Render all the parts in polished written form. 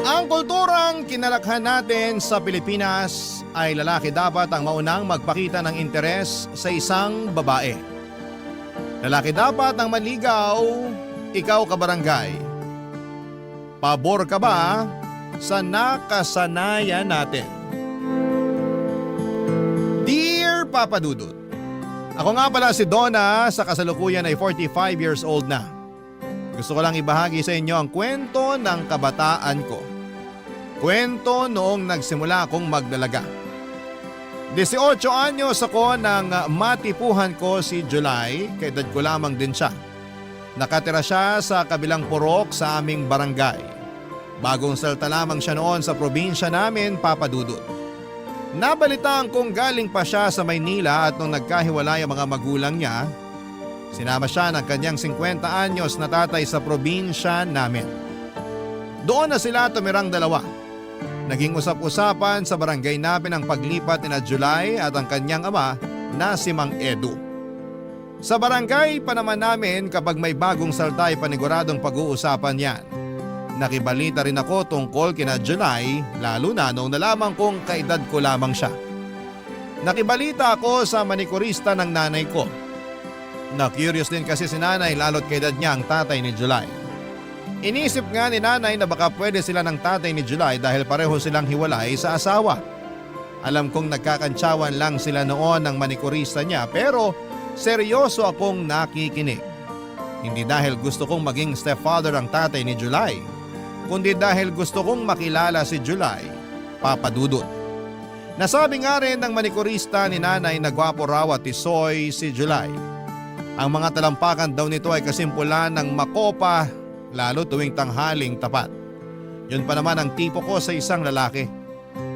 Ang kulturang kinalakhan natin sa Pilipinas ay lalaki dapat ang maunang magpakita ng interes sa isang babae. Lalaki dapat ang manligaw, ikaw kabarangay. Pabor ka ba sa nakasanayan natin? Dear Papa Dudut, ako nga pala si Donna, sa kasalukuyan ay 45 years old na. Gusto ko lang ibahagi sa inyo ang kwento ng kabataan ko. Kwento noong nagsimula akong magdalaga. 18 anyos ako nang matipuhan ko si July, kaedad ko lamang din siya. Nakatira siya sa kabilang purok sa aming barangay. Bagong salta lamang siya noon sa probinsya namin, Papa Dudut. Nabalitaan kong galing pa siya sa Maynila at nung nagkahiwalay ang mga magulang niya, sinama siya ng kanyang 50 anyos na tatay sa probinsya namin. Doon na sila tumirang dalawa. Naging usap-usapan sa barangay namin ang paglipat ni na July at ang kanyang ama na si Mang Edu. Sa barangay pa naman namin kapag may bagong salta ay paniguradong pag-uusapan yan. Nakibalita rin ako tungkol kina July, lalo na nung nalaman kong kaedad ko lamang siya. Nakibalita ako sa manikurista ng nanay ko. Na-curious din kasi si nanay lalo't kaedad niya ang tatay ni July. Inisip nga ni nanay na baka pwede sila ng tatay ni July dahil pareho silang hiwalay sa asawa. Alam kong nagkakantsawan lang sila noon ng manikurista niya pero seryoso akong nakikinig. Hindi dahil gusto kong maging stepfather ang tatay ni July, kundi dahil gusto kong makilala si July, Papa Dudut. Nasabi nga rin ng manikurista ni nanay na gwapo raw at tisoy si July. Ang mga talampakan daw nito ay kasimpulan ng makopa, lalo tuwing tanghaling tapat. Yun pa naman ang tipo ko sa isang lalaki.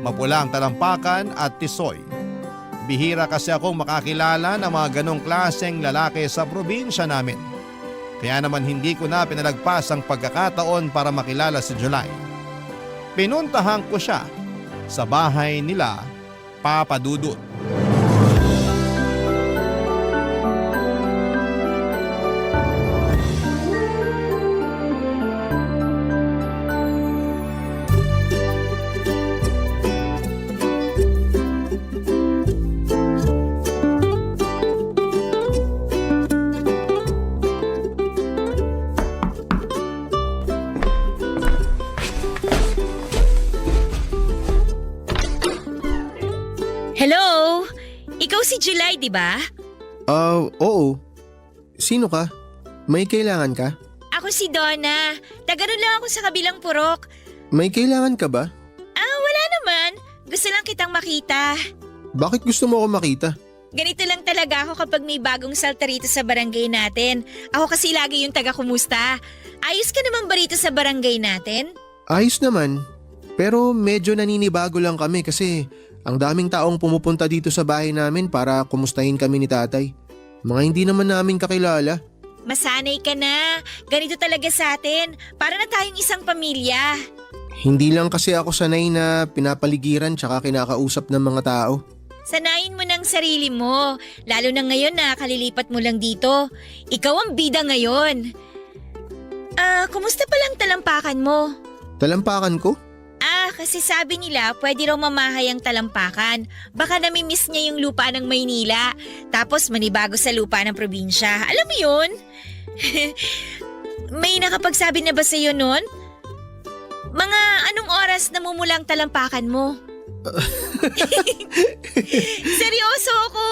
Mapula ang talampakan at tisoy. Bihira kasi akong makakilala ng mga ganong klaseng lalaki sa probinsya namin. Kaya naman hindi ko na pinalagpas ang pagkakataon para makilala si July. Pinuntahan ko siya sa bahay nila, Papa Dudut. Hello? Ikaw si July, di ba? Oo. Sino ka? May kailangan ka? Ako si Donna. Tagaroon lang ako sa kabilang purok. May kailangan ka ba? Wala naman. Gusto lang kitang makita. Bakit gusto mo ako makita? Ganito lang talaga ako kapag may bagong salta rito sa barangay natin. Ako kasi lagi yung taga-kumusta. Ayos ka naman ba rito sa barangay natin? Ayos naman. Pero medyo naninibago lang kami kasi ang daming taong pumupunta dito sa bahay namin para kumustahin kami ni tatay. Mga hindi naman namin kakilala. Masanay ka na. Ganito talaga sa atin. Para na tayong isang pamilya. Hindi lang kasi ako sanay na pinapaligiran tsaka kinakausap ng mga tao. Sanayin mo ng sarili mo. Lalo na ngayon na kalilipat mo lang dito. Ikaw ang bida ngayon. Kumusta palang talampakan mo? Talampakan ko? Kasi sabi nila pwede raw mamahay ang talampakan. Baka namimiss niya yung lupa ng Maynila. Tapos manibago sa lupa ng probinsya. Alam mo yun? May nakapagsabi na ba sa'yo nun? Mga anong oras namumulang talampakan mo? Seryoso ako!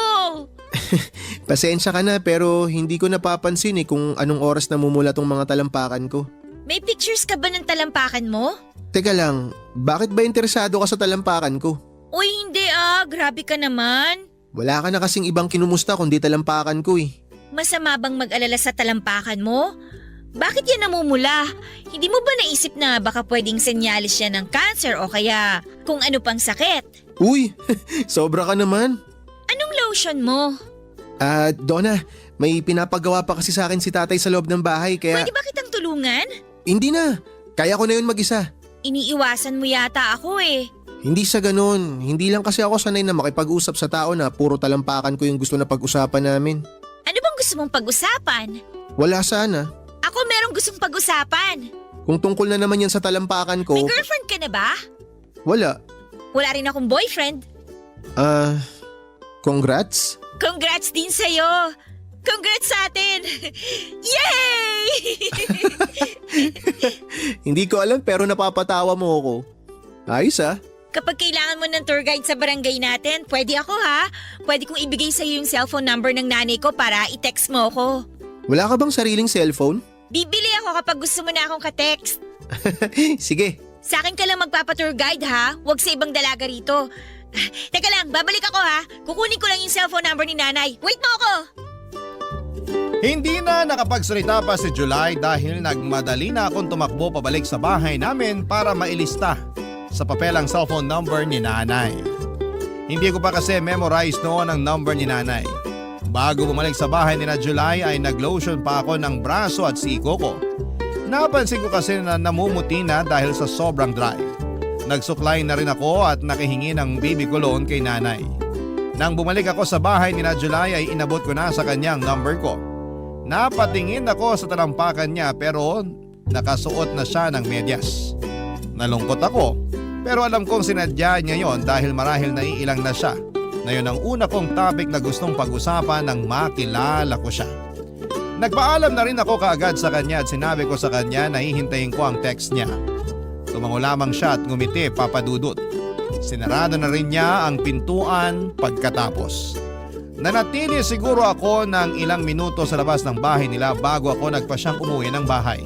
Pasensya ka na pero hindi ko napapansin kung anong oras namumula tong mga talampakan ko. May pictures ka ba ng talampakan mo? Teka lang, bakit ba interesado ka sa talampakan ko? Uy, hindi grabe ka naman. Wala ka na kasing ibang kinumusta kundi talampakan ko Masama bang mag-alala sa talampakan mo? Bakit yan namumula? Hindi mo ba naisip na baka pwedeng senyalis yan ng cancer o kaya kung ano pang sakit? Uy, sobra ka naman. Anong lotion mo? Donna, may pinapagawa pa kasi sa akin si tatay sa loob ng bahay kaya… Pwede ba kitang tulungan? Hindi na, kaya ko na yun mag-isa. Iniiwasan mo yata ako Hindi sa ganun, hindi lang kasi ako sanay na makipag-usap sa tao na puro talampakan ko yung gusto na pag-usapan namin. Ano bang gusto mong pag-usapan? Wala sana. Ako merong gustong pag-usapan. Kung tungkol na naman yan sa talampakan ko, May girlfriend ka na ba? wala. Wala rin akong boyfriend. Congrats? Congrats din sa'yo! Congrats sa atin! Yay! Hindi ko alam pero napapatawa mo ako. Ayos ah. Kapag kailangan mo ng tour guide sa barangay natin, pwede ako ha. Pwede kong ibigay sa'yo yung cellphone number ng nanay ko para i-text mo ako. Wala ka bang sariling cellphone? Bibili ako kapag gusto mo na akong ka-text. Sige. Sa akin ka lang magpapa-tour guide ha. Huwag sa ibang dalaga rito. Teka lang, babalik ako ha. Kukunin ko lang yung cellphone number ni nanay. Wait mo ako! Hindi na nakapagsalita pa si July dahil nagmadali na akong tumakbo pabalik sa bahay namin para mailista sa papel ang cellphone number ni nanay. Hindi ko pa kasi memorize noon ang number ni nanay. Bago bumalik sa bahay ni na July ay naglotion pa ako ng braso at siko ko. Napansin ko kasi na namumuti na dahil sa sobrang dry. Nagsuklay na rin ako at nakihingi ng baby cologne kay nanay. Nang bumalik ako sa bahay ni na July ay inabot ko na sa kanyang number ko. Napatingin ako sa talampakan niya pero nakasuot na siya ng medyas. Nalungkot ako pero alam kong sinadya niya yon dahil marahil naiilang na siya. Na yun ang una kong topic na gustong pag-usapan nang makilala ko siya. Nagpaalam na rin ako kaagad sa kanya at sinabi ko sa kanya na hihintayin ko ang text niya. Tumango lamang siya at ngumiti, Papa Dudut. Sinarado na rin niya ang pintuan pagkatapos. Nanatili siguro ako ng ilang minuto sa labas ng bahay nila bago ako nagpasyang umuwi ng bahay.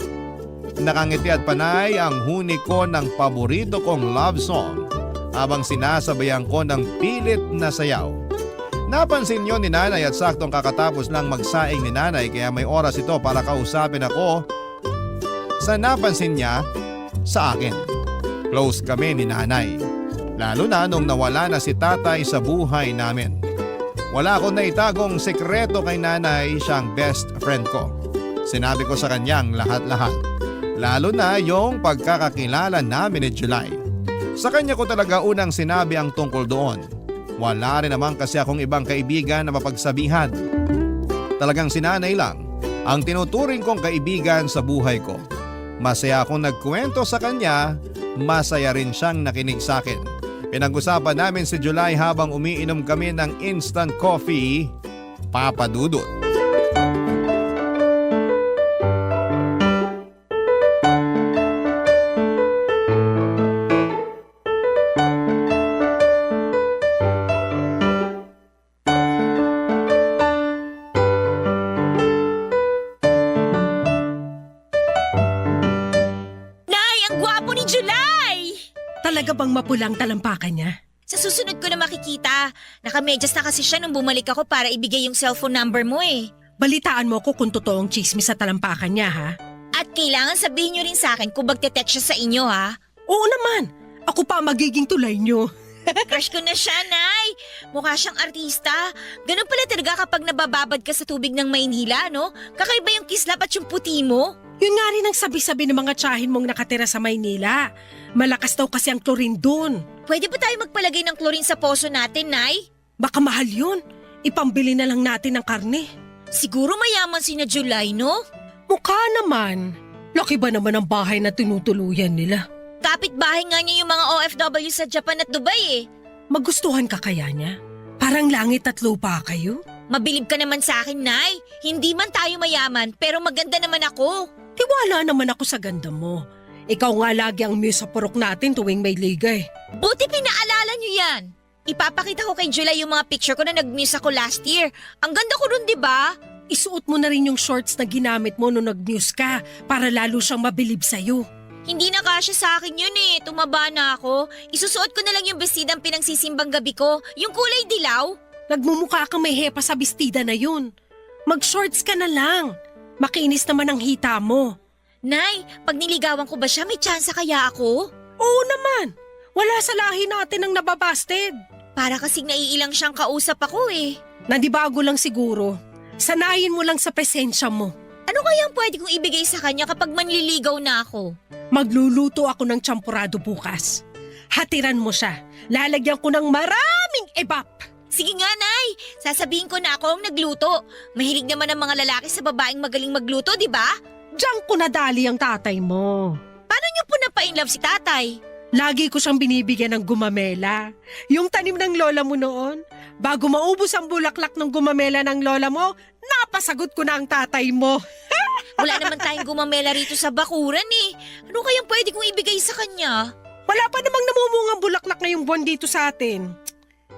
Nakangiti at panay ang huni ko ng paborito kong love song habang sinasabayan ko ng pilit na sayaw. Napansin yun ni nanay at saktong kakatapos lang magsaing ni nanay kaya may oras ito para kausapin ako sa napansin niya sa akin. Close kami ni nanay. Lalo na nung nawala na si tatay sa buhay namin. Wala akong naitagong sekreto kay nanay, siyang best friend ko. Sinabi ko sa kanyang lahat-lahat. Lalo na yung pagkakakilala namin ni July. Sa kanya ko talaga unang sinabi ang tungkol doon. Wala rin naman kasi akong ibang kaibigan na mapagsabihan. Talagang si nanay lang ang tinuturing kong kaibigan sa buhay ko. Masaya akong nagkwento sa kanya, masaya rin siyang nakinig sa akin. Pinag-usapan namin si July habang umiinom kami ng instant coffee, Papa Dudut. Nay, ang gwapo ni July! Talaga bang mapulang talampakan niya? Sa susunod ko na makikita. Nakamedyas na kasi siya nung bumalik ako para ibigay yung cellphone number mo eh. Balitaan mo ko kung totoong chismis sa talampakan niya, ha? At kailangan sabihin nyo rin sa akin kung magte-text siya sa inyo ha. Oo naman! Ako pa ang magiging tulay niyo. Crush ko na siya, Nay. Mukha siyang artista. Ganun pala talaga kapag nabababad ka sa tubig ng Maynila, no? Kakaiba yung kislap at yung puti mo. Yun nga rin ang sabi-sabi ng mga tsahin mong nakatira sa Maynila. Malakas daw kasi ang chlorine dun. Pwede ba tayo magpalagay ng chlorine sa poso natin, Nay? Baka mahal yun. Ipambili na lang natin ng karne. Siguro mayaman si na July, no? Mukha naman. Laki ba naman ang bahay na tinutuluyan nila? Kapit-bahay nga niya yung mga OFW sa Japan at Dubai eh. Magustuhan ka kaya niya? Parang langit at lupa kayo? Mabilib ka naman sa akin, Nay. Hindi man tayo mayaman, pero maganda naman ako. Tiwala naman ako sa ganda mo. Ikaw nga lagi ang muse sa purok natin tuwing may ligay. Buti pinaalala niyo yan. Ipapakita ko kay July yung mga picture ko na nag-muse ako last year. Ang ganda ko dun, di ba? Isuot mo na rin yung shorts na ginamit mo nung nag-muse ka para lalo siyang mabilib sa'yo. Hindi na kasya sa akin yun eh. Tumaba na ako. Isusuot ko na lang yung bestidang pinagsisimbang gabi ko. Yung kulay dilaw. Nagmumukha kang may hepa sa bestida na yun. Mag-shorts ka na lang. Makinis naman ang hita mo. Nay, pag niligawan ko ba siya, may tsansa kaya ako? Oo naman. Wala sa lahi natin ang nababasted. Para kasing naiilang siyang kausap ako eh. Nandibago lang siguro. Sanayin mo lang sa presensya mo. Ano kayang pwede kong ibigay sa kanya kapag manliligaw na ako? Magluluto ako ng champurado bukas. Hatiran mo siya. Lalagyan ko ng maraming ebap. Sige nga, Nay. Sasabihin ko na ako ang nagluto. Mahilig naman ang mga lalaki sa babaeng magaling magluto, di ba? Diyan ko nadali ang tatay mo. nagpapa-in love si tatay? Lagi ko siyang binibigyan ng gumamela. Yung tanim ng lola mo noon, bago maubos ang bulaklak ng gumamela ng lola mo, napasagot ko na ang tatay mo. Wala naman tayong gumamela rito sa bakuran eh. Ano kayang pwede kong ibigay sa kanya? Wala pa namang namumungang bulaklak ngayong buwan dito sa atin.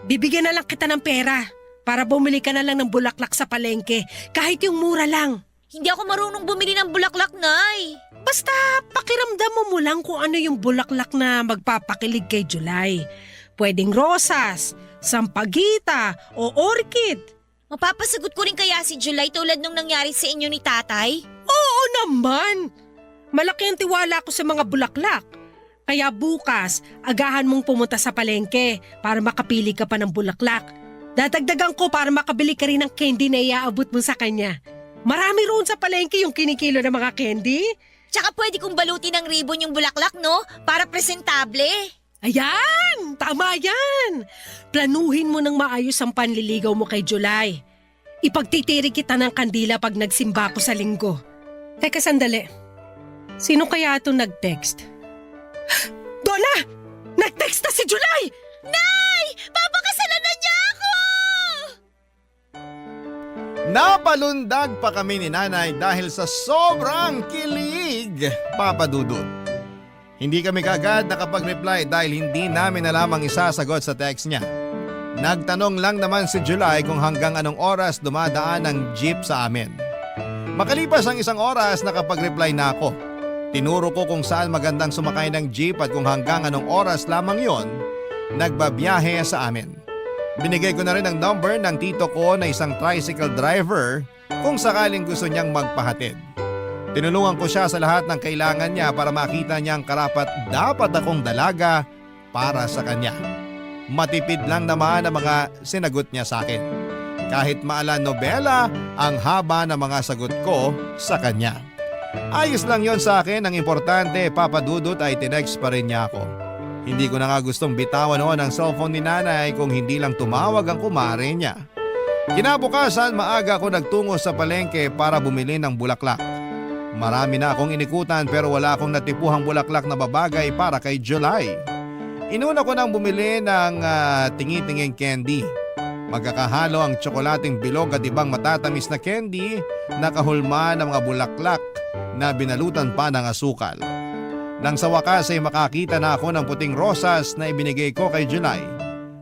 Bibigyan na lang kita ng pera para bumili ka na lang ng bulaklak sa palengke, kahit yung mura lang. Hindi ako marunong bumili ng bulaklak, Nay. Basta pakiramdam mo lang kung ano yung bulaklak na magpapakilig kay July. Pwedeng rosas, sampagita o orchid. Mapapasagot ko rin kaya si July tulad nung nangyari sa inyo ni tatay? Oo naman! Malaki ang tiwala ko sa mga bulaklak. Kaya bukas, agahan mong pumunta sa palengke para makapili ka pa ng bulaklak. Dadagdagan ko para makabili ka rin ng candy na iaabot mo sa kanya. Marami roon sa palengke yung kinikilo ng mga candy. Tsaka pwede kong balutin ng ribbon yung bulaklak, no? Para presentable. Ayan! Tama yan! Planuhin mo ng maayos ang panliligaw mo kay July. Ipagtitiri kita ng kandila pag nagsimba ko sa linggo. Teka sandali. Sino kaya ito nag-text? Donna! Nag-text na si July! Nay! Papakasalan na niya ako! Napalundag pa kami ni nanay dahil sa sobrang kilig, Papa Dudut. Hindi kami kaagad nakapag-reply dahil hindi namin alam ang isasagot sa text niya. Nagtanong lang naman si July kung hanggang anong oras dumadaan ang jeep sa amin. Makalipas ang isang oras nakapag-reply na ako. Tinuro ko kung saan magandang sumakay ng jeep at kung hanggang anong oras lamang yon nagbabiyahe sa amin. Binigay ko na rin ang number ng tito ko na isang tricycle driver kung sakaling gusto niyang magpahatid. Tinulungan ko siya sa lahat ng kailangan niya para makita niya ang karapat dapat akong dalaga para sa kanya. Matipid lang naman ang mga sinagot niya sa akin. Kahit maalan nobela ang haba ng mga sagot ko sa kanya. Ayos lang yon sa akin, ang importante, Papa Dudut, ay tinext pa rin niya ako. Hindi ko na nga gustong bitawan noon ang cellphone ni nanay kung hindi lang tumawag ang kumare niya. Kinabukasan maaga ako nagtungo sa palengke para bumili ng bulaklak. Marami na akong inikutan pero wala akong natipuhang bulaklak na babagay para kay July. Inuna ko nang bumili ng tingi-tinging candy. Magkakahalo ang tsokolating bilog at ibang matatamis na candy na kahulma ng mga bulaklak na binalutan pa ng asukal. Nang sa wakas ay makakita na ako ng puting rosas na ibinigay ko kay July.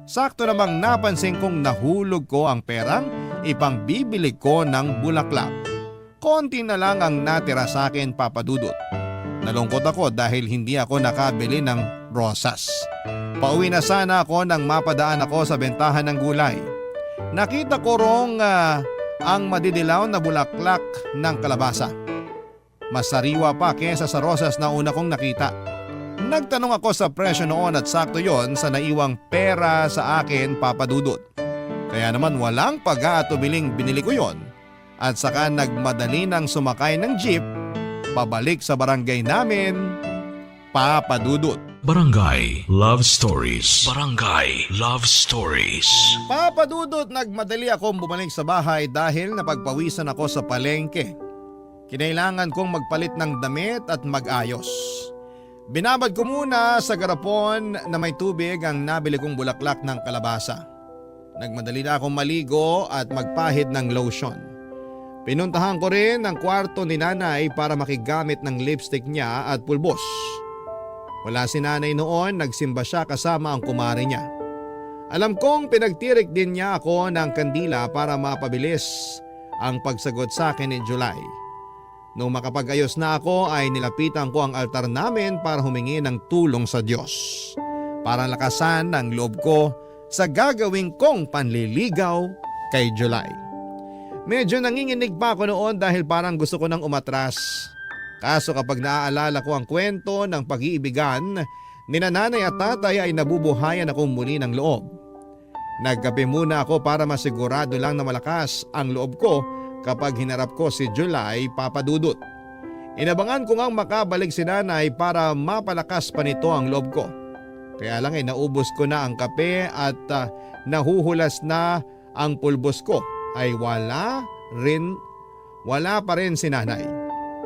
Sakto namang napansin kong nahulog ko ang perang ipangbibili ko ng bulaklak. Konti na lang ang natira sa akin, Papa Dudut. Nalungkot ako dahil hindi ako nakabili ng rosas. Pauwi na sana ako nang mapadaan ako sa bentahan ng gulay. Nakita ko rong ang madidilaw na bulaklak ng kalabasa. Mas sariwa pa kesa sa rosas na una kong nakita. Nagtanong ako sa presyo noon at sakto yon sa naiwang pera sa akin, Papa Dudut. Kaya naman walang pag-aatubiling binili ko yon at saka nagmadali nang sumakay ng jeep pabalik sa barangay namin, Papa Dudut. Barangay Love Stories. Barangay Love Stories. Papa Dudut, nagmadali akong bumalik sa bahay dahil napagpawisan ako sa palengke. Kinailangan kong magpalit ng damit at mag-ayos. Binabad ko muna sa garapon na may tubig ang nabili kong bulaklak ng kalabasa. Nagmadali na akong maligo at magpahid ng lotion. Pinuntahan ko rin ang kwarto ni nanay para makigamit ng lipstick niya at pulbos. Wala si nanay noon, nagsimba siya kasama ang kumare niya. Alam kong pinagtirik din niya ako ng kandila para mapabilis ang pagsagot sa akin ni July. Nung makapag-ayos na ako ay nilapitan ko ang altar namin para humingi ng tulong sa Diyos. Para lakasan ang loob ko sa gagawin kong panliligaw kay July. Medyo nanginginig pa ako noon dahil parang gusto ko nang umatras. Kaso kapag naaalala ko ang kwento ng pag-iibigan ni nanay at tatay ay nabubuhayan ako muli ng loob. Nagkape muna ako para masigurado lang na malakas ang loob ko kapag hinarap ko si July, Papa Dudut. Inabangan ko ngang makabalik si nanay para mapalakas pa nito ang loob ko. Kaya lang ay naubos ko na ang kape at nahuhulas na ang pulbos ko ay wala pa rin si nanay.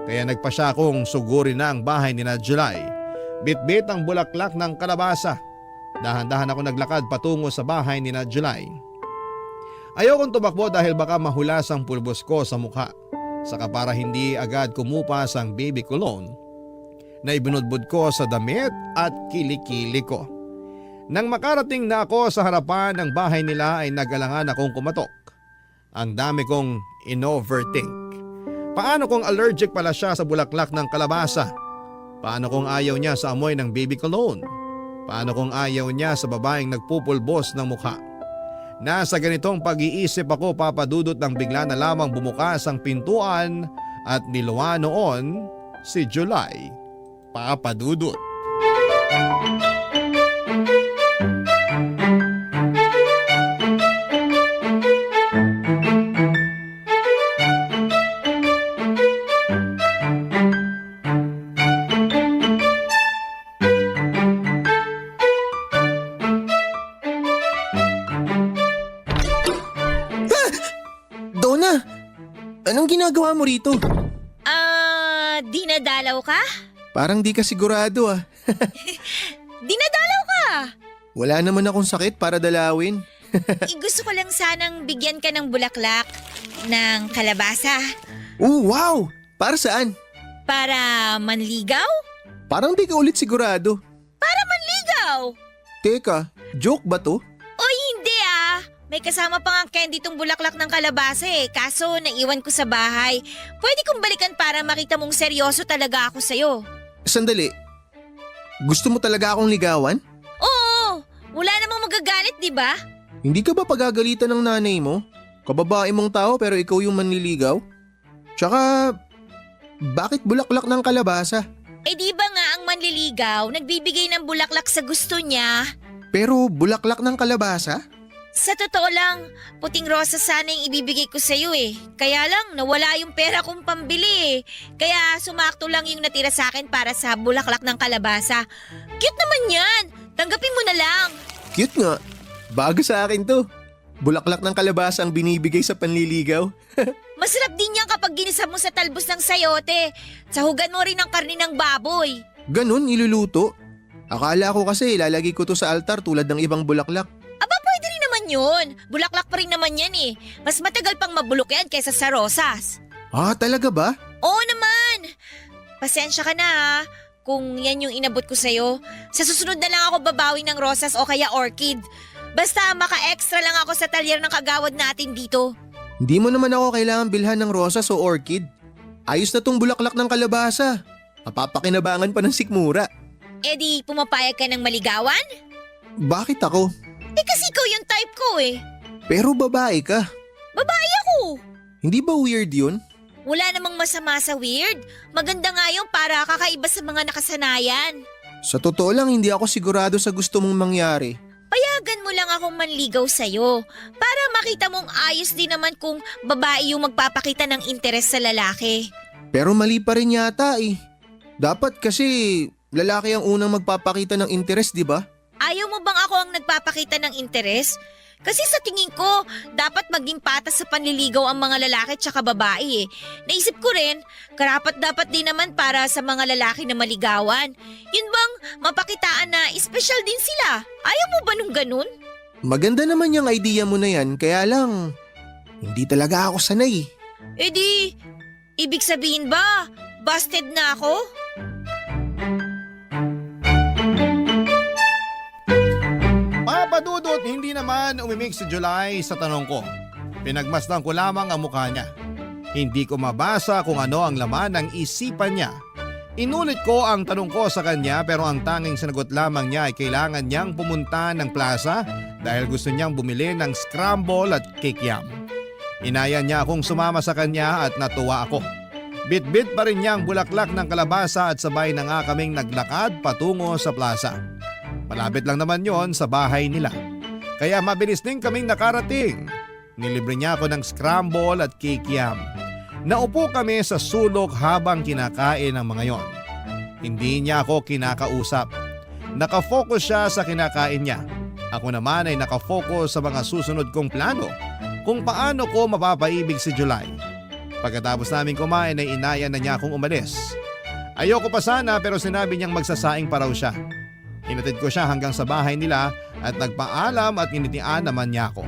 Kaya nagpa siya akong sugurin na ang bahay ni na July. Bitbit ang bulaklak ng kalabasa. Dahan-dahan ako naglakad patungo sa bahay ni na July. Ayokong tumakbo dahil baka mahulas ang pulbos ko sa mukha. Saka para hindi agad kumupas ang baby cologne na ibinudbud ko sa damit at kilikili ko. Nang makarating na ako sa harapan ng bahay nila ay nag-alangan akong kumatok. Ang dami kong in-overthink. Paano kung allergic pala siya sa bulaklak ng kalabasa? Paano kung ayaw niya sa amoy ng baby cologne? Paano kung ayaw niya sa babaeng nagpupulbos ng mukha? Nasa ganitong pag-iisip ako, Papa Dudut, nang bigla na lamang bumukas ang pintuan at niluwa noon si July. Papa Dudut. Donna, anong ginagawa mo rito? Dinadalaw ka? Parang di ka sigurado ah. Dinadalaw ka! Wala naman akong sakit para dalawin. Gusto ko lang sanang bigyan ka ng bulaklak ng kalabasa Wow! Para saan? para manligaw? Parang di ka ulit sigurado. Para manligaw! Teka, joke ba to? Oy, hindi ah! May kasama pa nga candy tong bulaklak ng kalabasa eh. Kaso naiwan ko sa bahay. Pwede kong balikan para makita mong seryoso talaga ako sa'yo. Sandali. Gusto mo talaga akong ligawan? Oo! Wala namang magagalit, di ba? Hindi ka ba pagagalitan ng nanay mo? Kababae mong tao pero ikaw yung manliligaw? Tsaka, bakit bulaklak ng kalabasa? Eh di ba nga ang manliligaw nagbibigay ng bulaklak sa gusto niya? Pero bulaklak ng kalabasa? Sa totoo lang, puting rosa sana yung ibibigay ko sa'yo eh. Kaya lang, nawala yung pera kong pambili eh. Kaya sumakto lang yung natira sa akin para sa bulaklak ng kalabasa. Cute naman yan! Tanggapin mo na lang! Cute nga. Bago sa akin to. Bulaklak ng kalabasa ang binibigay sa panliligaw. Masarap din yan kapag ginisa mo sa talbos ng sayote. Sahugan mo rin ang karni ng baboy. Ganun, iluluto. Akala ko kasi ilalagay ko to sa altar tulad ng ibang bulaklak. Aba, pwede rin naman yun. Bulaklak pa rin naman yan eh. Mas matagal pang mabulok yan kaysa sa rosas. Ah, talaga ba? Oo naman. Pasensya ka na ha, kung yan yung inabot ko sa'yo. Sa susunod na lang ako babawi ng rosas o kaya orchid. Basta maka-extra lang ako sa talyer ng kagawad natin dito. Hindi mo naman ako kailangan bilhan ng rosas o orchid. Ayos na tong bulaklak ng kalabasa. Mapapakinabangan pa ng sikmura. Eh di pumapayag ka ng maligawan? Bakit ako? Eh kasi ikaw yung type ko eh. Pero babae ka. Babae ako. Hindi ba weird yun? Wala namang masama sa weird. Maganda nga yung para kakaiba sa mga nakasanayan. Sa totoo lang, hindi ako sigurado sa gusto mong mangyari. Payagan mo lang akong manligaw sa'yo para makita mong ayos din naman kung babae yung magpapakita ng interes sa lalaki. Pero mali pa rin yata eh. Dapat kasi lalaki ang unang magpapakita ng interes, di ba? Ayaw mo bang ako ang nagpapakita ng interes? Kasi sa tingin ko, dapat maging patas sa panliligaw ang mga lalaki tsaka babae eh. Naisip ko rin, karapat dapat din naman para sa mga lalaki na maligawan. Yun bang mapakitaan na espesyal din sila? Ayaw mo ba nung ganun? Maganda naman yung idea mo na yan, kaya lang hindi talaga ako sanay. Eh di, ibig sabihin ba, busted na ako? Papadudot, hindi naman umimik si July sa tanong ko. Pinagmasdan ko lamang ang mukha niya. Hindi ko mabasa kung ano ang laman ng isipan niya. Inulit ko ang tanong ko sa kanya pero ang tanging sinagot lamang niya ay kailangan niyang pumunta ng plaza dahil gusto niyang bumili ng scramble at kikiam. Inaya niya akong sumama sa kanya at natuwa ako. Bit-bit pa rin niya ang bulaklak ng kalabasa at sabay na nga kaming naglakad patungo sa plaza. Malapit lang naman yon sa bahay nila. Kaya mabilis din kaming nakarating. Nilibre niya ako ng scramble at kikiam. Naupo kami sa sulok habang kinakain ang mga yon. Hindi niya ako kinakausap. Nakafocus siya sa kinakain niya. Ako naman ay nakafocus sa mga susunod kong plano kung paano ko mapapaibig si July. Pagkatapos namin kumain ay inaya na niya akong umalis. Ayoko pa sana pero sinabi niyang magsasaing pa raw siya. Hinatid ko siya hanggang sa bahay nila at nagpaalam at initian naman niya ako.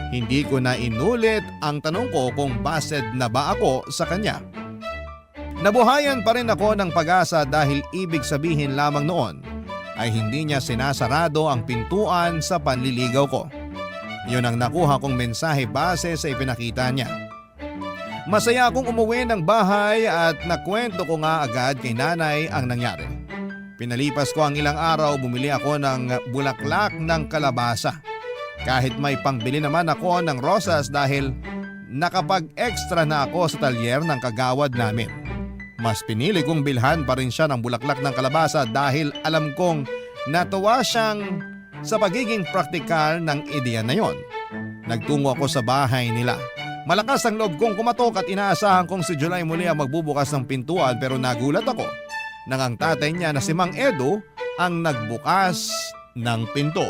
Hindi ko na inulit ang tanong ko kung busted na ba ako sa kanya. Nabuhayan pa rin ako ng pag-asa dahil ibig sabihin lamang noon ay hindi niya sinasarado ang pintuan sa panliligaw ko. Yun ang nakuha kong mensahe base sa ipinakita niya. Masaya akong umuwi ng bahay at nakwento ko nga agad kay nanay ang nangyari. Pinalipas ko ang ilang araw, bumili ako ng bulaklak ng kalabasa. Kahit may pangbili naman ako ng rosas dahil nakapag-extra na ako sa talyer ng kagawad namin. Mas pinili kong bilhan pa rin siya ng bulaklak ng kalabasa dahil alam kong natuwa siyang sa pagiging praktikal ng ideya na yon. Nagtungo ako sa bahay nila. Malakas ang loob kong kumatok at inaasahan kong si July muli ang magbubukas ng pintuan pero nagulat ako nang ang tatay niya na si Mang Edo ang nagbukas ng pinto.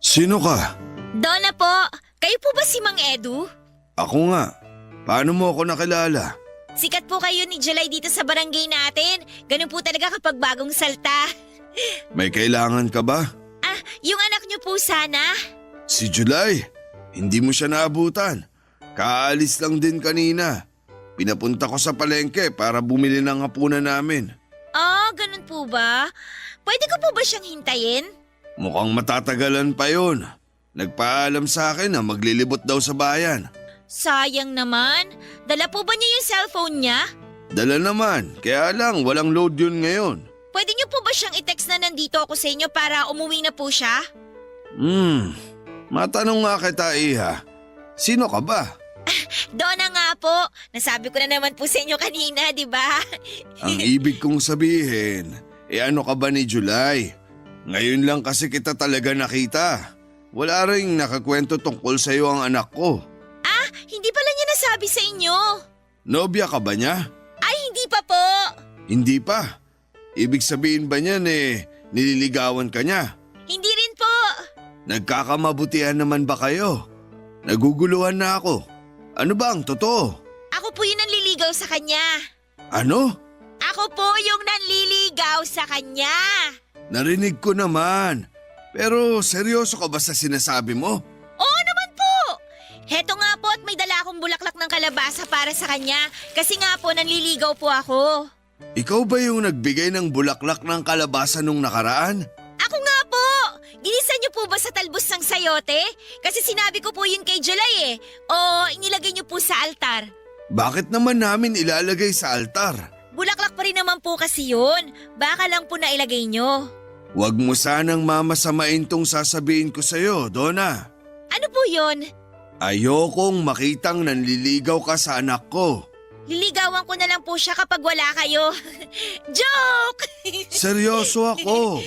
Sino ka? Donna po, kayo po ba si Mang Edu? Ako nga. Paano mo ako nakilala? Sikat po kayo ni July dito sa barangay natin. Ganun po talaga kapag bagong salta. May kailangan ka ba? Ah, yung anak niyo po sana. Si July. Hindi mo siya naabutan. Kaalis lang din kanina. Pinapunta ko sa palengke para bumili ng hapunan namin. Ah, ganun po ba? Pwede ko po ba siyang hintayin? Mukhang matatagalan pa yon. Nagpaalam sa akin na maglilibot daw sa bayan. Sayang naman. Dala po ba niya yung cellphone niya? Dala naman, kaya lang walang load yun ngayon. Pwede niyo po ba siyang i-text na nandito ako sa inyo para umuwi na po siya? Matanong nga kita, Iha. Sino ka ba? Donna nga po. Nasabi ko na naman po sa inyo kanina, di ba? Ang ibig kong sabihin, ano ka ba ni July? Ngayon lang kasi kita talaga nakita. Wala ring nakakwento tungkol sa iyo ang anak ko. Ah, hindi pala niya nasabi sa inyo. Nobya ka ba niya? Ay, hindi pa po. Hindi pa. Ibig sabihin ba niyan nililigawan ka niya? Hindi rin po. Nagkakamabutihan naman ba kayo? Naguguluhan na ako. Ano ba ang totoo? Ako po yung nanliligaw sa kanya. Ano? Ako po yung nanliligaw sa kanya. Narinig ko naman. Pero seryoso ka ba sa sinasabi mo? Oo naman po. Heto nga po at may dala akong bulaklak ng kalabasa para sa kanya. Kasi nga po nanliligaw po ako. Ikaw ba yung nagbigay ng bulaklak ng kalabasa nung nakaraan? Ako nga po. Ginisa niyo po ba sa talbos ng sayote? Kasi sinabi ko po yun kay July O inilagay niyo po sa altar. Bakit naman namin ilalagay sa altar? Bulaklak pa rin naman po kasi yun. Baka lang po nailagay niyo. Huwag mo sanang mamasamain tong sasabihin ko sa'yo, Donna. Ano po yun? Ayokong makitang nanliligaw ka sa anak ko. Liligawan ko na lang po siya kapag wala kayo. Joke! Seryoso ako.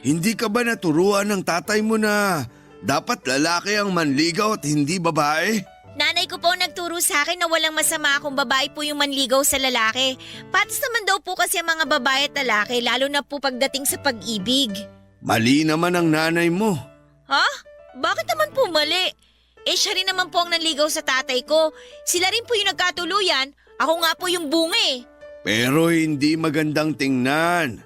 Hindi ka ba naturuan ng tatay mo na dapat lalaki ang manligaw at hindi babae? Nanay ko po nagturo sa akin na walang masama kung babae po yung manligaw sa lalaki. Patas naman daw po kasi ang mga babae at lalaki lalo na po pagdating sa pag-ibig. Mali naman ang nanay mo. Ha? Bakit naman po mali? Siya rin naman po ang nanligaw sa tatay ko. Sila rin po yung nagkatuluyan. Ako nga po yung bunga Pero hindi magandang tingnan.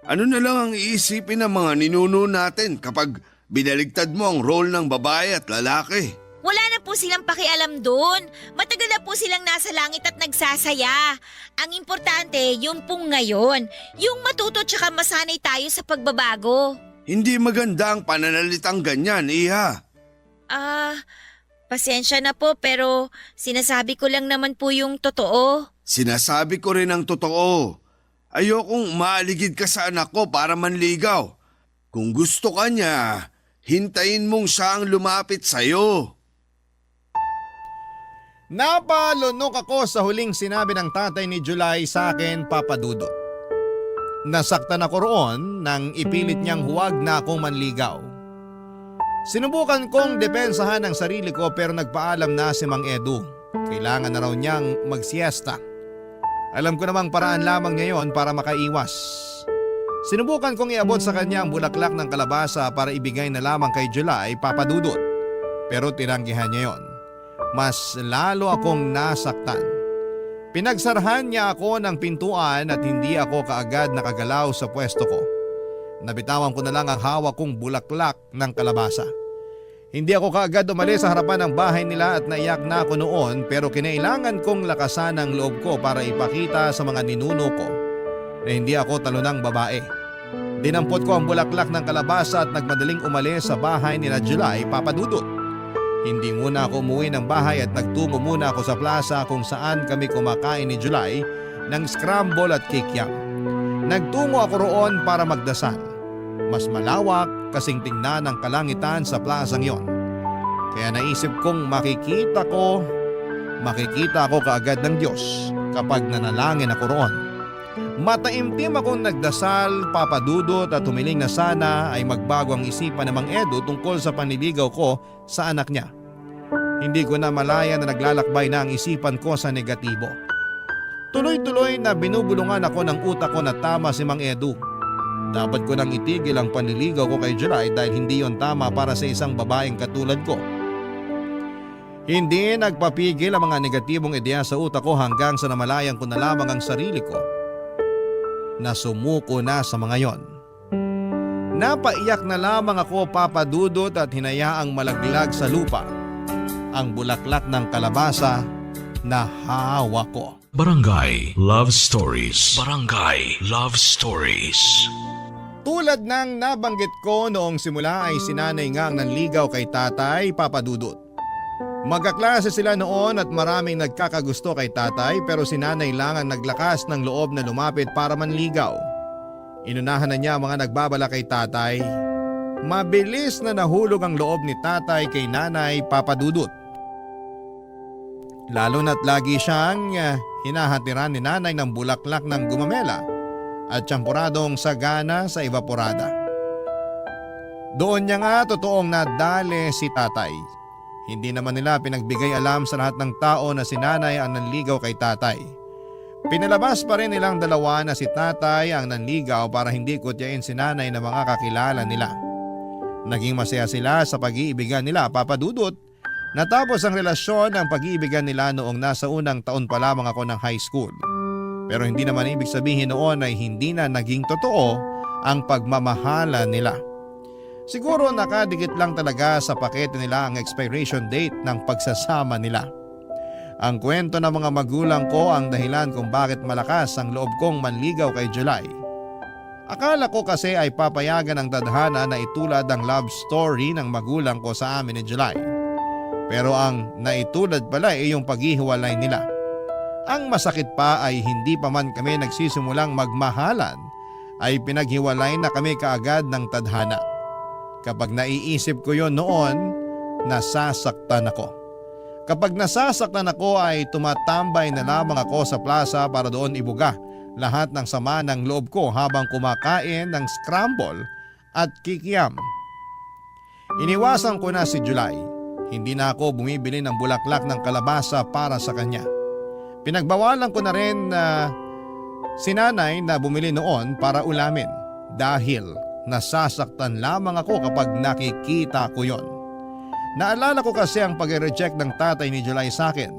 Ano na lang ang iisipin ng mga ninuno natin kapag binaligtad mo ang role ng babae at lalaki? Wala na po silang pakialam doon. Matagal na po silang nasa langit at nagsasaya. Ang importante, yung pong ngayon. Yung matuto tsaka masanay tayo sa pagbabago. Hindi maganda ang pananalitang ganyan, Iha. Pasensya na po pero sinasabi ko lang naman po yung totoo. Sinasabi ko rin ang totoo. Ayokong maaligid ka sa anak ko para manligaw. Kung gusto ka niya, hintayin mong siya ang lumapit sa'yo. Napalunok ako sa huling sinabi ng tatay ni July sa akin, Papa Dudut. Nasaktan ako roon nang ipilit niyang huwag na akong manligaw. Sinubukan kong depensahan ang sarili ko pero nagpaalam na si Mang Edu. Kailangan na raw niyang magsiesta. Alam ko namang paraan lamang niya yon para makaiwas. Sinubukan kong iabot sa kanya ang bulaklak ng kalabasa para ibigay na lamang kay July, Papa Dudut. Pero tinanggihan niya yon. Mas lalo akong nasaktan. Pinagsarahan niya ako ng pintuan at hindi ako kaagad nakagalaw sa pwesto ko. Nabitawan ko na lang ang hawak kong bulaklak ng kalabasa. Hindi ako kaagad umalis sa harapan ng bahay nila at naiyak na ako noon pero kinailangan kong lakasan ang loob ko para ipakita sa mga ninuno ko na hindi ako talunang babae. Dinampot ko ang bulaklak ng kalabasa at nagmadaling umalis sa bahay nila July, Papa Dudut. Hindi muna ako umuwi ng bahay at nagtungo muna ako sa plaza kung saan kami kumakain ni July ng scramble at kikiam. Nagtungo ako roon para magdasal. Mas malawak kasing tingnan ang kalangitan sa plazang yon. Kaya naisip kong makikita ako kaagad ng Diyos kapag nanalangin ako roon. Mataimtim akong nagdasal, Papa Dudut, at humiling na sana ay magbago ang isipan ng Mang Edu tungkol sa panliligaw ko sa anak niya. Hindi ko na malaya na naglalakbay na ang isipan ko sa negatibo. Tuloy-tuloy na binubulungan ako ng utak ko na tama si Mang Edu. Dapat ko nang itigil ang panliligaw ko kay July dahil hindi yon tama para sa isang babaeng katulad ko. Hindi nagpapigil ang mga negatibong ideya sa utak ko hanggang sa namalayan ko na lamang ang sarili ko na sumuko na sa mga yon. Napaiyak na lamang ako, Papa Dudut, at hinayaang malaglag sa lupa ang bulaklak ng kalabasa na hawak ko. Barangay Love Stories. Barangay Love Stories. Tulad ng nabanggit ko noong simula ay sinanay nga ang nanligaw kay tatay, Papa Dudut. Magkaklase sila noon at maraming nagkakagusto kay tatay pero si nanay lang ang naglakas ng loob na lumapit para manligaw. Inunahan na niya ang mga nagbabala kay tatay. Mabilis na nahulog ang loob ni tatay kay nanay, Papa Dudut. Lalo na't lagi siyang hinahatiran ni nanay ng bulaklak ng gumamela at tsampuradong sagana sa evaporada. Doon niya nga totoong nadali si tatay. Hindi naman nila pinagbigay alam sa lahat ng tao na si nanay ang nanligaw kay tatay. Pinalabas pa rin nilang dalawa na si tatay ang nanligaw para hindi kutyain si nanay na mga kakilala nila. Naging masaya sila sa pag-iibigan nila, Papa Dudut. Natapos ang relasyon ng pag-iibigan nila noong nasa unang taon pa lamang ako ng high school. Pero hindi naman ibig sabihin noon ay hindi na naging totoo ang pagmamahala nila. Siguro nakadikit lang talaga sa pakete nila ang expiration date ng pagsasama nila. Ang kwento ng mga magulang ko ang dahilan kung bakit malakas ang loob kong manligaw kay July. Akala ko kasi ay papayagan ng tadhana na itulad ang love story ng magulang ko sa amin ni July. Pero ang naitulad pala ay yung paghihiwalay nila. Ang masakit pa ay hindi pa man kami nagsisimulang magmahalan ay pinaghiwalay na kami kaagad ng tadhana. Kapag naiisip ko yon noon, nasasaktan ako. Kapag nasasaktan ako ay tumatambay na lamang ako sa plaza para doon ibuga lahat ng sama ng loob ko habang kumakain ng scramble at kikiam. Iniwasan ko na si July. Hindi na ako bumibili ng bulaklak ng kalabasa para sa kanya. Pinagbawalan ko na rin si nanay na bumili noon para ulamin dahil nasasaktan lamang ako kapag nakikita ko yon. Naalala ko kasi ang pag-reject ng tatay ni July sa akin.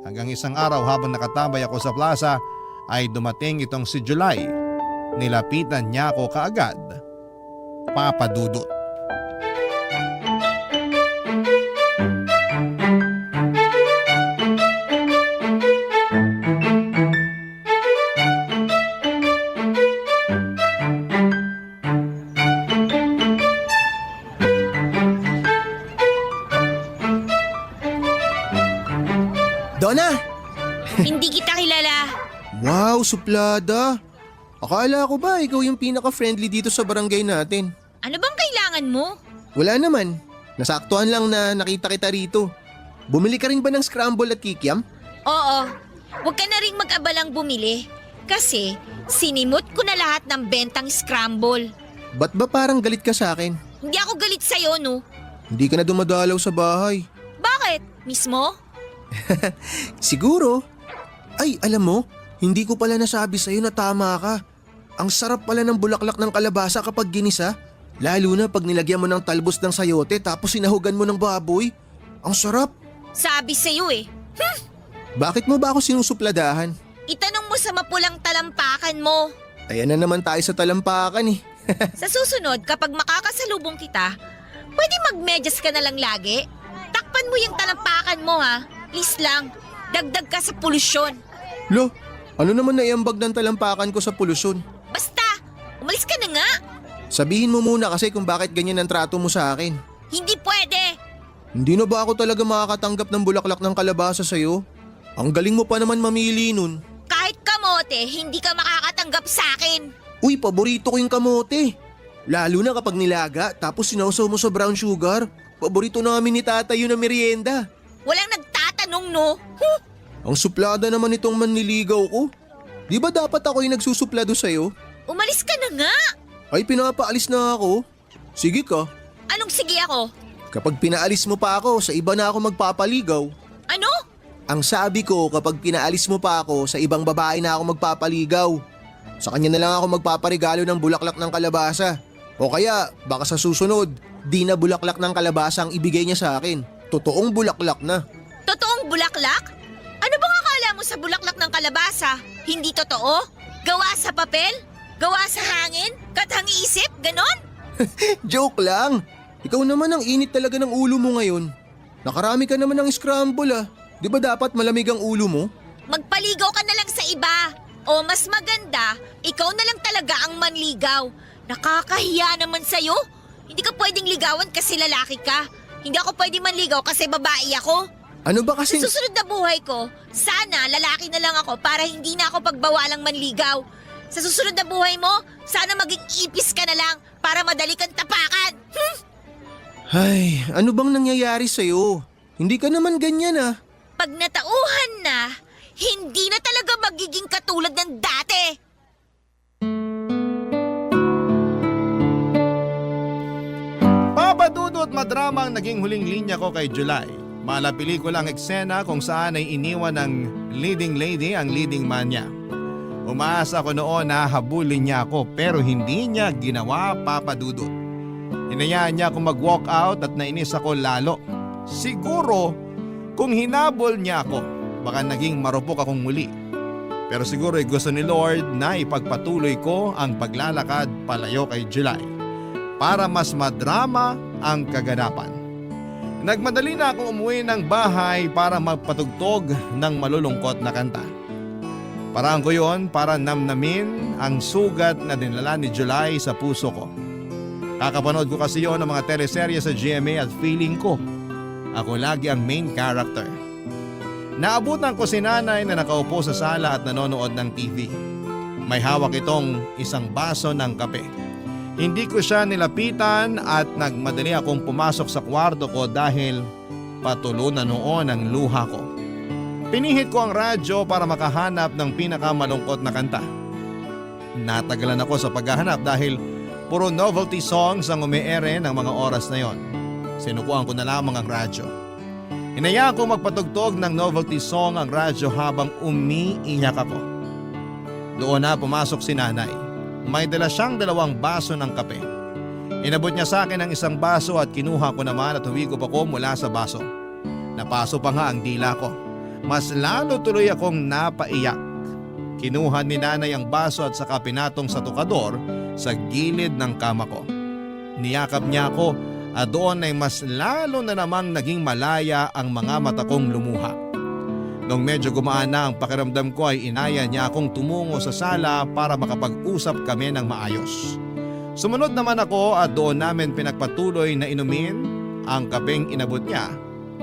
Hanggang isang araw habang nakatambay ako sa plaza ay dumating itong si July. Nilapitan niya ako kaagad. Papa Dudut. Donna! Hindi kita kilala. Wow, suplada! Akala ko ba ikaw yung pinaka-friendly dito sa barangay natin? Ano bang kailangan mo? Wala naman. Nasaktuhan lang na nakita kita rito. Bumili ka rin ba ng scramble at kikiam? Oo. Huwag ka na rin mag-abalang bumili. Kasi sinimot ko na lahat ng bentang scramble. Ba't ba parang galit ka sa akin? Hindi ako galit sa'yo, no? Hindi ka na dumadalaw sa bahay. Bakit? Mismo? Siguro. Ay, alam mo, hindi ko pala nasabi sa'yo na tama ka. Ang sarap pala ng bulaklak ng kalabasa kapag ginisa. Lalo na pag nilagyan mo ng talbos ng sayote tapos sinahugan mo ng baboy. Ang sarap. Sabi sa'yo eh. Bakit mo ba ako sinusupladahan? Itanong mo sa mapulang talampakan mo. Ayan na naman tayo sa talampakan eh. Sa susunod, kapag makakasalubong kita, pwede magmedyas ka na lang lagi. Takpan mo yung talampakan mo ha. Please lang, dagdag ka sa polusyon. Lo, ano naman naiambag ng talampakan ko sa polusyon? Basta, umalis ka na nga. Sabihin mo muna kasi kung bakit ganyan ang trato mo sa akin. Hindi pwede. Hindi na ba ako talaga makakatanggap ng bulaklak ng kalabasa sa'yo? Ang galing mo pa naman mamili nun. Kahit kamote, hindi ka makakatanggap sa akin. Uy, paborito ko yung kamote. Lalo na kapag nilaga tapos sinawsaw mo sa brown sugar. Paborito namin ni tatay yun na merienda. Walang nagtatanong no. Ang suplada naman itong manliligaw ko. Di ba dapat ako yung nagsusuplado sa'yo? Umalis ka na nga. Ay, pinapaalis na ako. Sige ka. Anong sige ako? Kapag pinaalis mo pa ako, sa iba na ako magpapaligaw. Ano? Ang sabi ko, kapag pinaalis mo pa ako, sa ibang babae na ako magpapaligaw. Sa kanya na lang ako magpaparigalo ng bulaklak ng kalabasa. O kaya, baka sa susunod, di na bulaklak ng kalabasa ang ibigay niya sa akin. Totoong bulaklak na. Totoong bulaklak? Ano bang akala mo sa bulaklak ng kalabasa? Hindi totoo? Gawa sa papel? Gawa sa hangin? Kathang-isip? Ganon? Joke lang. Ikaw naman ang init talaga ng ulo mo ngayon. Nakarami ka naman ng scramble ah. Di ba dapat malamig ang ulo mo? Magpaligaw ka na lang sa iba. O mas maganda, ikaw na lang talaga ang manligaw. Nakakahiya naman sa'yo. Hindi ka pwedeng ligawan kasi lalaki ka. Hindi ako pwedeng manligaw kasi babae ako. Ano ba Sa kasi... susunod na buhay ko, sana lalaki na lang ako para hindi na ako pagbawalang manligaw. Sa susunod na buhay mo, sana maging ipis ka na lang para madali kang tapakan. Ay, ano bang nangyayari sa'yo? Hindi ka naman ganyan ah. Pag natauhan na, hindi na talaga magiging katulad ng dati. Papa Dudut, madrama ang naging huling linya ko kay July. Mala pelikulang eksena kung saan ay iniwan ng leading lady ang leading man niya. Umaasa ko noon na habulin niya ako pero hindi niya ginawa, Papa Dudut. Hinayaan niya akong mag-walk out at nainis ako lalo. Siguro kung hinabol niya ako, baka naging marupok akong muli. Pero siguro ay gusto ni Lord na ipagpatuloy ko ang paglalakad palayo kay July para mas madrama ang kaganapan. Nagmadali na akong umuwi ng bahay para magpatugtog ng malulungkot na kanta. Paraan ko yon para namnamin ang sugat na dinala ni July sa puso ko. Kakapanood ko kasi yon ng mga teleserye sa GMA at feeling ko, ako lagi ang main character. Naabutan ko si nanay na nakaupo sa sala at nanonood ng TV. May hawak itong isang baso ng kape. Hindi ko siya nilapitan at nagmadali akong pumasok sa kwarto ko dahil patulo na noon ang luha ko. Pinihit ko ang radyo para makahanap ng pinakamalungkot na kanta. Natagalan ako sa paghahanap dahil puro novelty songs ang umeere ng mga oras na yon. Sinukuan ko na lamang ang radyo. Hinayaan ko magpatugtog ng novelty song ang radyo habang umiiyak ako. Doon na pumasok si nanay. May dala siyang 2 baso ng kape. Inabot niya sa akin ang isang baso at kinuha ko naman at huwigop ako mula sa baso. Napaso pa nga ang dila ko. Mas lalo tuloy akong napaiyak. Kinuha ni nanay ang baso at saka pinatong sa tukador sa gilid ng kama ko. Niyakap niya ako at doon ay mas lalo na namang naging malaya ang mga mata kong lumuha. Nung medyo gumaan na ang pakiramdam ko ay inaya niya akong tumungo sa sala para makapag-usap kami ng maayos. Sumunod naman ako at doon namin pinagpatuloy na inumin ang kapeng inabot niya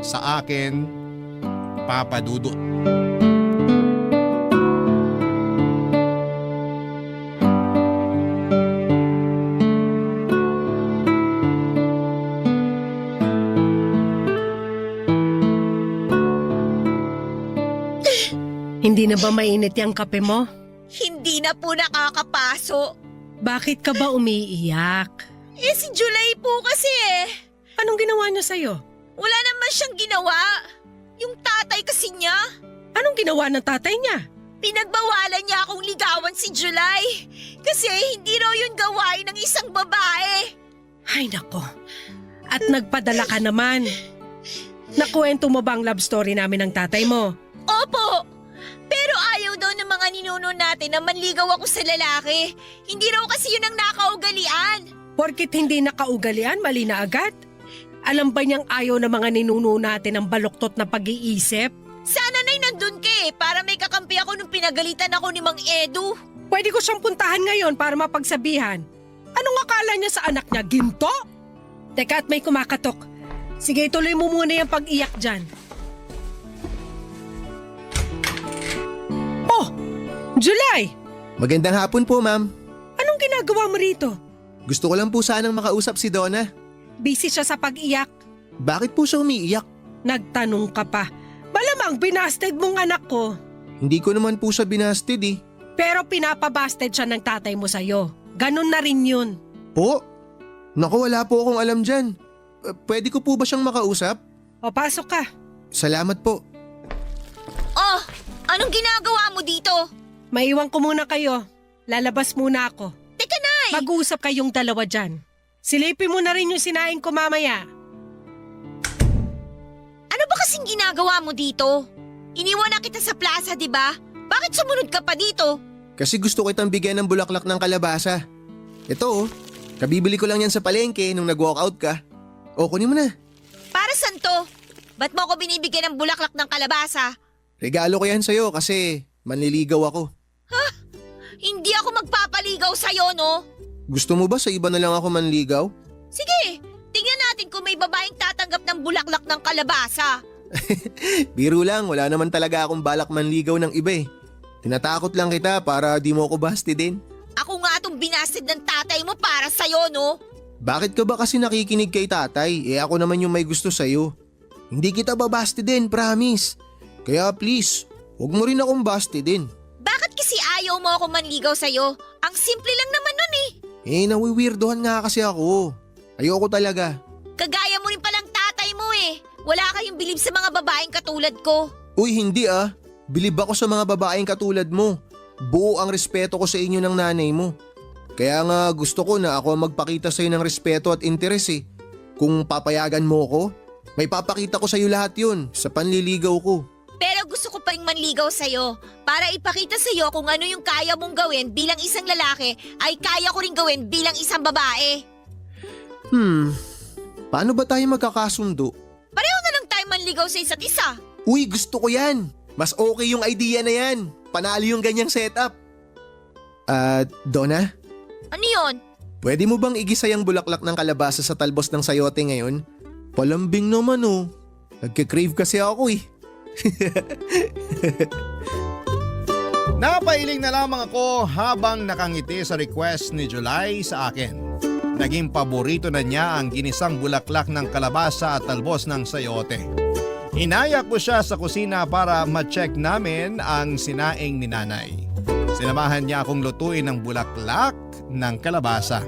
sa akin, Papa Dudut. Hindi na ba mainit yung kape mo? hindi na po nakakapaso. Bakit ka ba umiiyak? Eh si July po kasi Anong ginawa niya sa'yo? wala naman siyang ginawa. Yung tatay kasi niya, Anong ginawa ng tatay niya? pinagbawalan niya akong ligawan si July. Kasi hindi raw yun gawain ng isang babae. Ay nako. At nagpadala ka naman. Nakuwento mo ba ang love story namin ng tatay mo? Opo! Pero ayaw daw ng mga ninuno natin na manligaw ako sa lalaki. Hindi raw kasi yun ang nakaugalian. Porkit hindi nakaugalian, mali na agad? Alam ba niyang ayaw ng mga ninuno natin ang baluktot na pag-iisip? Sana na'y nandun ka para may kakampi ako nung pinagalitan ako ni Mang Edu. Pwede ko siyang puntahan ngayon para mapagsabihan. Anong akala niya sa anak niya? Ginto? Teka, at may kumakatok. Sige, ituloy mo muna yung pag-iyak dyan. Oh! July! Magandang hapon po, ma'am. Anong ginagawa mo rito? Gusto ko lang po sanang makausap si Donna. Busy siya sa pag-iyak. Bakit po siya umiiyak? Nagtanong ka pa. Malamang binasted mong anak ko. Hindi ko naman po siya binasted eh. Pero pinapabasted siya ng tatay mo sa'yo. Ganon na rin yun. Po? Naku, wala po akong alam dyan. Pwede ko po ba siyang makausap? O pasok ka. Salamat po. Oh, anong ginagawa mo dito? Maiwan ko muna kayo. Lalabas muna ako. Teka nay! Mag-uusap kayong dalawa dyan. Silipin mo na rin yung sinaing ko mamaya. Ano ba kasing ginagawa mo dito? Iniwan na kita sa plaza, di ba? Bakit sumunod ka pa dito? Kasi gusto kitang bigyan ng bulaklak ng kalabasa. Ito oh, kabibili ko lang yan sa palengke nung nag-walkout ka. O, kunin mo na. Para saan to? Ba't mo ako binibigyan ng bulaklak ng kalabasa? Regalo ko yan sa'yo kasi manliligaw ako. Hindi ako magpapaligaw sa'yo, no? Gusto mo ba sa iba na lang ako manligaw? Sige, tingnan natin kung may babaeng tatanggap ng bulaklak ng kalabasa. Biro lang, wala naman talaga akong balak manligaw ng iba eh. Tinatakot lang kita para di mo ako basti din. Ako nga itong binasted ng tatay mo para sa'yo, no? Bakit ka ba kasi nakikinig kay tatay? Eh ako naman yung may gusto sa'yo. Hindi kita babasti din, promise. Kaya please, huwag mo rin akong basti din. Bakit kasi ayaw mo ako manligaw sa'yo? Ang simple lang naman nun eh. Eh nawiwirdohan nga kasi ako. Ayoko talaga. Kagaya mo rin palang tatay mo eh. Wala kayong bilib sa mga babaeng katulad ko. Uy hindi ah, bilib ako sa mga babaeng katulad mo. Buo ang respeto ko sa inyo ng nanay mo. Kaya nga gusto ko na ako ang magpakita sa'yo ng respeto at interes eh. Kung papayagan mo ko, may papakita ko sa'yo lahat yun sa panliligaw ko. Pero gusto ko pa rin manligaw sa'yo para ipakita sa'yo kung ano yung kaya mong gawin bilang isang lalaki ay kaya ko rin gawin bilang isang babae. Paano ba tayo magkakasundo? Pareho na lang tayo manligaw sa isa't isa. Uy, gusto ko yan. Mas okay yung idea na yan. Panalo yung ganyang setup. Donna, Ano yun? pwede mo bang igisa yung bulaklak ng kalabasa sa talbos ng sayote ngayon? Palambing naman oh. Nagkikrave kasi ako eh. Napailing na lamang ako habang nakangiti sa request ni July sa akin. Naging paborito na niya ang ginisang bulaklak ng kalabasa at talbos ng sayote. Inaya ko siya sa kusina para ma-check namin ang sinaing ni nanay. Sinamahan niya akong lutuin ng bulaklak ng kalabasa.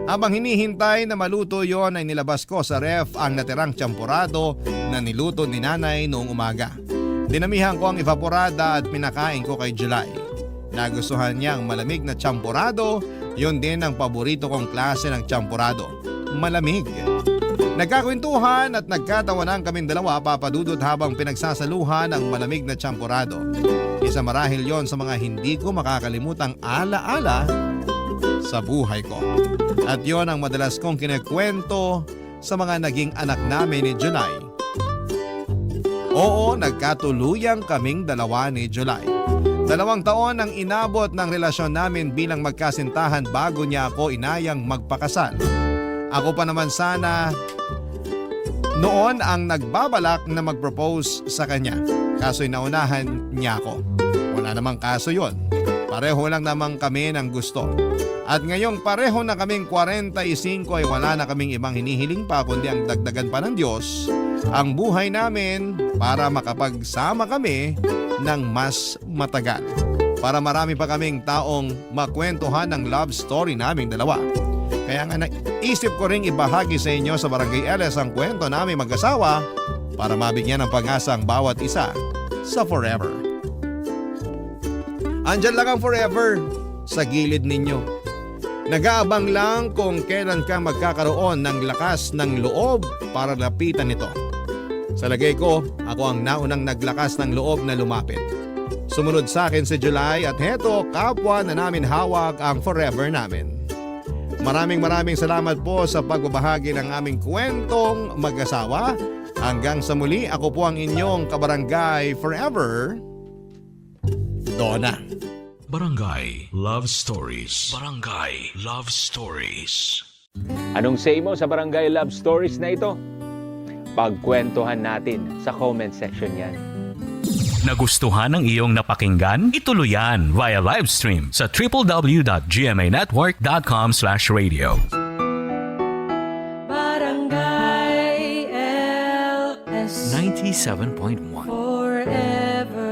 Habang hinihintay na maluto yon ay nilabas ko sa ref ang natirang tsampurado na niluto ni nanay noong umaga. Dinamihan ko ang evaporada at pinakain ko kay July. Nagustuhan niya ang malamig na tsampurado, yun din ang paborito kong klase ng tsampurado, malamig. Nagkakwentuhan at nagkatawanan kaming dalawa papadudot habang pinagsasaluhan ang malamig na tsampurado. Isa marahil yon sa mga hindi ko makakalimutang alaala sa buhay ko. At yon ang madalas kong kinekwento sa mga naging anak namin ni July. Oo, nagkatuluyang kaming dalawa ni July. 2 taon ang inabot ng relasyon namin bilang magkasintahan bago niya ako inayang magpakasal. Ako pa naman sana noon ang nagbabalak na mag-propose sa kanya. Kaso'y naunahan niya ako. Wala namang kaso yon. Pareho lang naman kami ng gusto. At ngayong pareho na kaming 45 ay wala na kaming ibang hinihiling pa kundi ang dagdagan pa ng Diyos ang buhay namin para makapagsama kami ng mas matagal. para marami pa kaming taong makwentuhan ng love story naming dalawa. Kaya nga naisip ko ring ibahagi sa inyo sa Barangay LS ang kwento naming mag-asawa para mabigyan ng pag-asa ang bawat isa sa forever. Andyan lang ang forever sa gilid ninyo. Nag-aabang lang kung kailan ka magkakaroon ng lakas ng loob para lapitan ito. Sa lagay ko, ako ang naunang naglakas ng loob na lumapit. Sumunod sa akin si July at heto kapwa na namin hawak ang forever namin. Maraming salamat po sa pagbabahagi ng aming kwentong mag-asawa. Hanggang sa muli, ako po ang inyong kabarangay forever, Donna. Barangay Love Stories. Barangay Love Stories. Anong say mo sa Barangay Love Stories na ito? Pagkwentuhan natin sa comment section yan. Nagustuhan ng iyong napakinggan? Ituloy yan via live stream sa www.gmanetwork.com/radio. Barangay LS 97.1 Forever